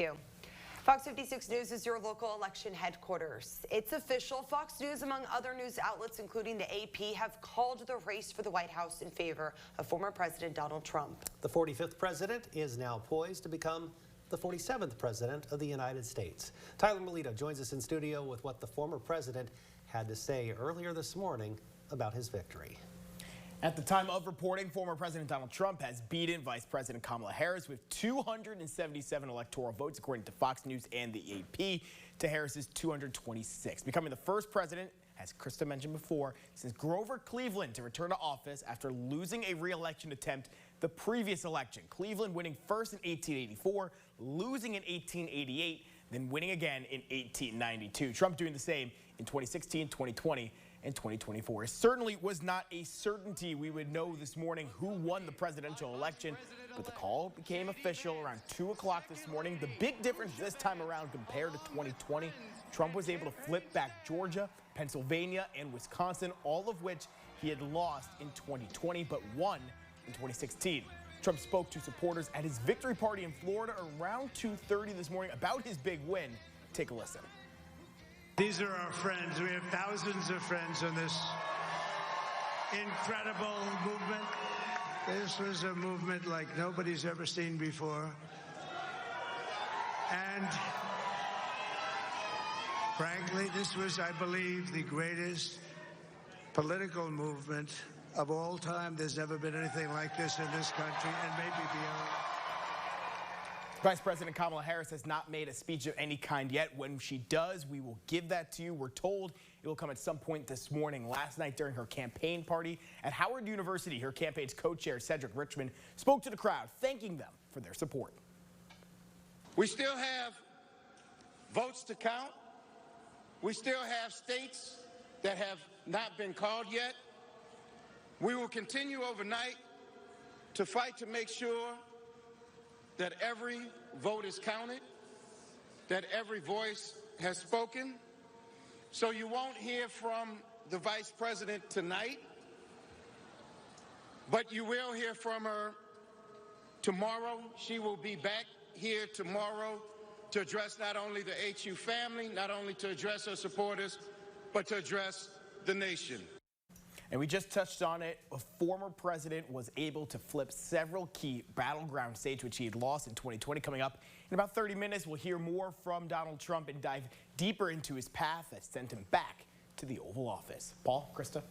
you. Fox 56 News is your local election headquarters. It's official. Fox News, among other news outlets, including the AP, have called the race for the White House in favor of former President Donald Trump. The 45th president is now poised to become the 47th president of the United States. Tyler Melito joins us in studio with what the former president had to say earlier this morning about his victory. At the time of reporting, former President Donald Trump has beaten Vice President Kamala Harris with 277 electoral votes, according to Fox News and the AP, to Harris's 226, becoming the first president, as Krista mentioned before, since Grover Cleveland to return to office after losing a re-election attempt the previous election. Cleveland winning first in 1884, losing in 1888, then winning again in 1892. Trump doing the same in 2016, 2020, and 2024. It certainly was not a certainty we would know this morning who won the presidential election, but the call became official around 2 o'clock this morning. The big difference this time around compared to 2020, Trump was able to flip back Georgia, Pennsylvania, and Wisconsin, all of which he had lost in 2020, but won in 2016. Trump spoke to supporters at his victory party in Florida around 2:30 this morning about his big win. Take a listen. These are our friends. We have thousands of friends in this incredible movement. This was a movement like nobody's ever seen before. And frankly, this was, I believe, the greatest political movement of all time. There's never been anything like this in this country and maybe beyond. Vice President Kamala Harris has not made a speech of any kind yet. When she does, we will give that to you. We're told it will come at some point this morning. Last night during her campaign party at Howard University, her campaign's co-chair Cedric Richmond spoke to the crowd, thanking them for their support. We still have votes to count. We still have states that have not been called yet. We will continue overnight to fight to make sure that every vote is counted, that every voice has spoken. So you won't hear from the Vice President tonight, but you will hear from her tomorrow. She will be back here tomorrow to address not only the HU family, not only to address her supporters, but to address the nation. And we just touched on it. A former president was able to flip several key battleground states which he had lost in 2020. Coming up in about 30 minutes, we'll hear more from Donald Trump and dive deeper into his path that sent him back to the Oval Office. Paul, Krista.